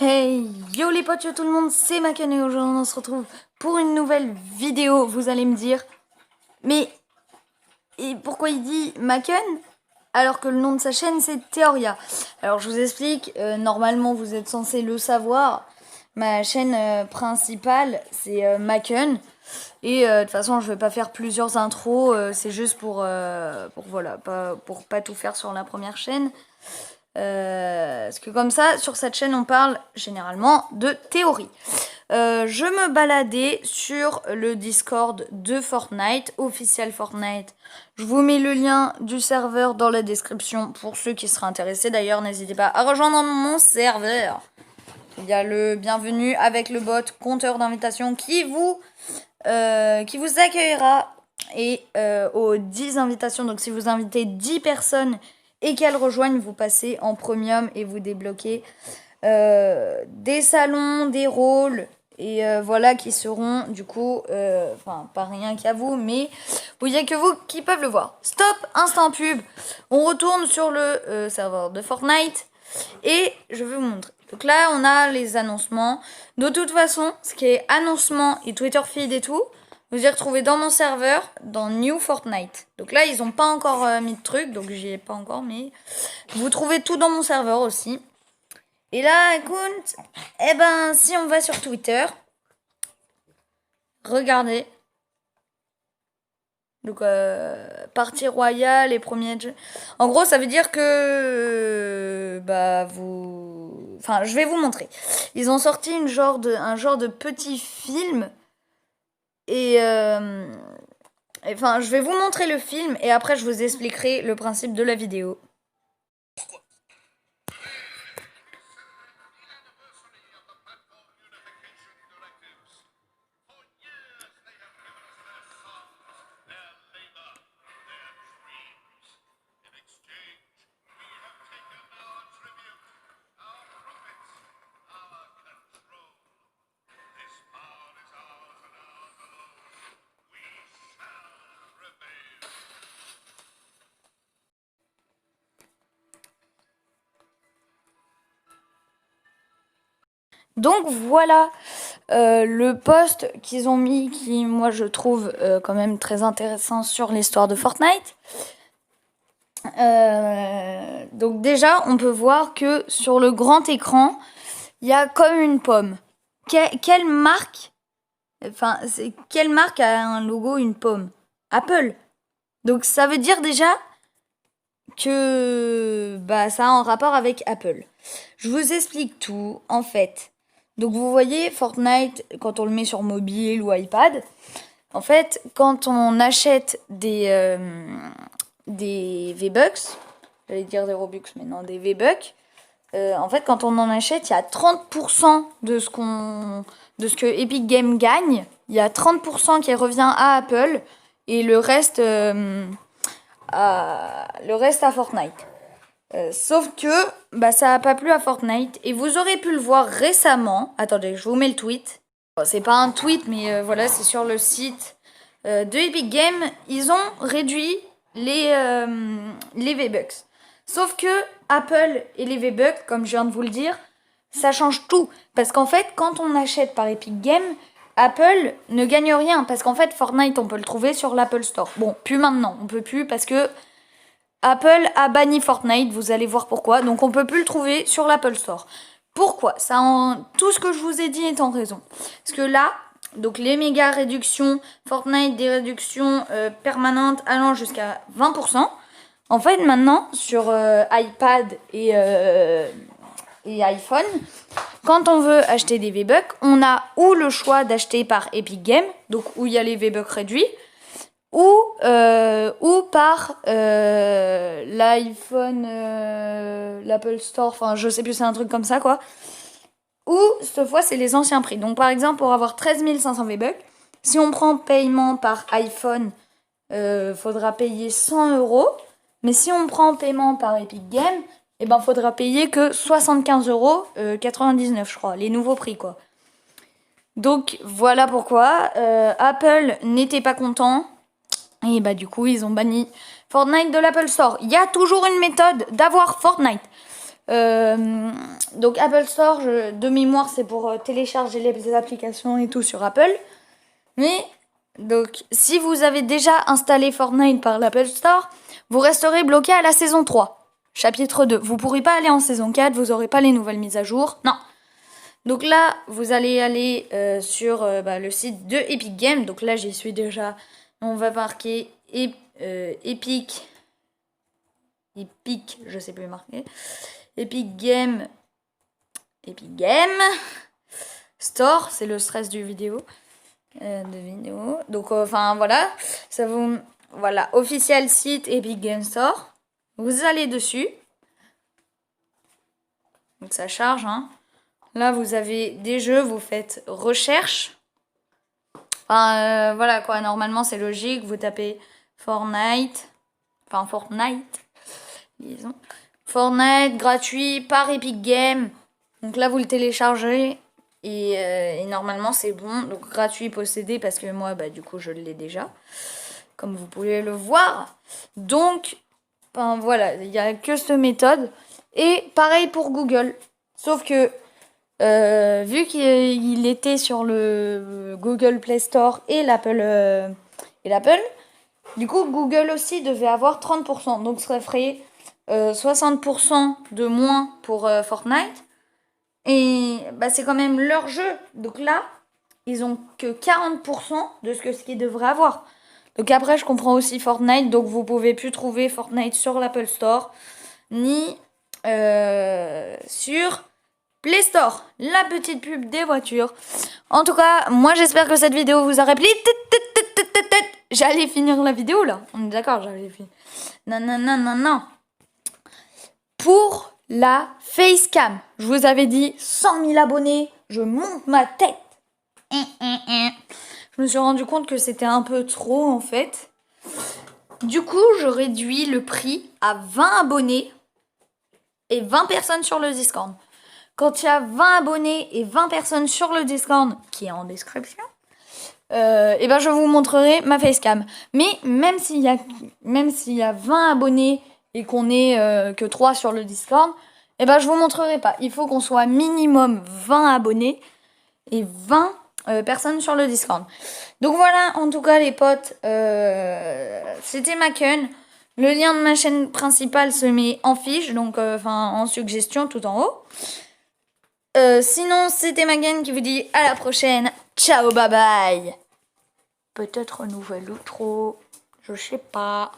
Hey, yo les potes, yo tout le monde, c'est Maken et aujourd'hui on se retrouve pour une nouvelle vidéo. Vous allez me dire, mais et pourquoi il dit Maken alors que le nom de sa chaîne c'est Theoria? Alors je vous explique, normalement vous êtes censé le savoir, ma chaîne principale c'est Maken. Et de toute façon je vais pas faire plusieurs intros, c'est juste pour voilà, pour pas tout faire sur la première chaîne. Parce que comme ça, sur cette chaîne, on parle généralement de théorie. Je me baladais sur le Discord de Fortnite, officiel Fortnite. Je vous mets le lien du serveur dans la description pour ceux qui seraient intéressés. D'ailleurs, n'hésitez pas à rejoindre mon serveur. Il y a le bienvenue avec le bot compteur d'invitation qui vous accueillera. Et aux 10 invitations, donc si vous invitez 10 personnes et qu'elles rejoignent, vous passez en premium et vous débloquez des salons, des rôles, et voilà, qui seront du coup, enfin pas rien qu'à vous, mais il n'y a que vous qui peuvent le voir. Stop, instant pub, on retourne sur le serveur de Fortnite et je vais vous montrer. Donc là on a les annoncements. De toute façon, ce qui est annoncement et Twitter feed et tout, vous y retrouvez dans mon serveur, dans New Fortnite. Donc là, ils n'ont pas encore mis de trucs, donc j'y ai pas encore, mais vous trouvez tout dans mon serveur aussi. Et là, écoute, eh ben, si on va sur Twitter, regardez. Donc, partie royale et premier jeu. En gros, ça veut dire que, enfin, je vais vous montrer. Ils ont sorti un genre de petit film. Et enfin, je vais vous montrer le film et après je vous expliquerai le principe de la vidéo. Donc voilà le post qu'ils ont mis, qui moi je trouve quand même très intéressant sur l'histoire de Fortnite. Donc déjà on peut voir que sur le grand écran il y a comme une pomme. Quelle marque, enfin quelle marque a un logo une pomme? Apple. Donc ça veut dire déjà que ça a un rapport avec Apple. Je vous explique tout en fait. Donc vous voyez Fortnite quand on le met sur mobile ou iPad. En fait, quand on achète des V-Bucks, j'allais dire des Robux, mais non, des V-Bucks. En fait, quand on en achète, il y a 30% de ce que Epic Games gagne. Il y a 30% qui revient à Apple et le reste à Fortnite. Sauf que ça n'a pas plu à Fortnite et vous aurez pu le voir récemment. Attendez, je vous mets le tweet. Bon, c'est pas un tweet, mais voilà, c'est sur le site de Epic Games. Ils ont réduit les V-Bucks. Sauf que Apple et les V-Bucks, comme je viens de vous le dire, ça change tout. Parce qu'en fait, quand on achète par Epic Games, Apple ne gagne rien. Parce qu'en fait, Fortnite, on peut le trouver sur l'Apple Store. Bon, plus maintenant. On peut plus parce que Apple a banni Fortnite. Vous allez voir pourquoi. Donc, on peut plus le trouver sur l'Apple Store. Pourquoi? Tout ce que je vous ai dit est en raison. Parce que là, donc les méga réductions, Fortnite, des réductions permanentes allant jusqu'à 20%. En fait, maintenant, sur iPad et iPhone, quand on veut acheter des V-Bucks, on a ou le choix d'acheter par Epic Games, donc où il y a les V-Bucks réduits, ou par l'iPhone, l'Apple Store, enfin je sais plus, c'est un truc comme ça quoi. Ou cette fois c'est les anciens prix. Donc par exemple pour avoir 13 500 V-Bucks, si on prend paiement par iPhone, faudra payer 100 €. Mais si on prend paiement par Epic Games, faudra payer que 75,99 €, je crois, les nouveaux prix quoi. Donc voilà pourquoi Apple n'était pas content. Et du coup, ils ont banni Fortnite de l'Apple Store. Il y a toujours une méthode d'avoir Fortnite. Donc Apple Store, de mémoire, c'est pour télécharger les applications et tout sur Apple. Mais donc si vous avez déjà installé Fortnite par l'Apple Store, vous resterez bloqué à la saison 3, chapitre 2. Vous pourrez pas aller en saison 4, vous aurez pas les nouvelles mises à jour. Non. Donc là, vous allez aller sur le site de Epic Games. Donc là, j'y suis déjà. On va marquer Epic, je sais plus marquer. Epic Game Store, c'est le stress de vidéo. Donc voilà, ça vous voilà, officiel site Epic Game Store. Vous allez dessus. Donc ça charge, hein. Là, vous avez des jeux, vous faites recherche. Voilà quoi, normalement c'est logique, vous tapez Fortnite, disons. Fortnite gratuit par Epic Games. Donc là, vous le téléchargez et normalement c'est bon. Donc gratuit possédé parce que moi, du coup, je l'ai déjà, comme vous pouvez le voir. Donc, voilà, il n'y a que cette méthode. Et pareil pour Google. Sauf que vu qu'il était sur le Google Play Store et l'Apple, du coup Google aussi devait avoir 30%. Donc ça ferait 60% de moins pour Fortnite. Et c'est quand même leur jeu. Donc là, ils ont que 40% de ce qu'ils devraient avoir. Donc après, je comprends aussi Fortnite. Donc vous pouvez plus trouver Fortnite sur l'Apple Store ni sur Play Store, la petite pub des voitures. En tout cas, moi j'espère que cette vidéo vous aura plu. J'allais finir la vidéo là. On est d'accord, j'allais finir. Non. Pour la facecam, je vous avais dit 100 000 abonnés, je monte ma tête. Je me suis rendu compte que c'était un peu trop en fait. Du coup, je réduis le prix à 20 abonnés et 20 personnes sur le Discord. Quand il y a 20 abonnés et 20 personnes sur le Discord, qui est en description, je vous montrerai ma facecam. Mais même s'il y a 20 abonnés et qu'on est que 3 sur le Discord, je vous montrerai pas. Il faut qu'on soit minimum 20 abonnés et 20 personnes sur le Discord. Donc voilà, en tout cas les potes, c'était Maken. Le lien de ma chaîne principale se met en fiche, donc en suggestion tout en haut. Sinon, c'était Maken qui vous dit à la prochaine. Ciao, bye bye. Peut-être un nouvel outro, je sais pas.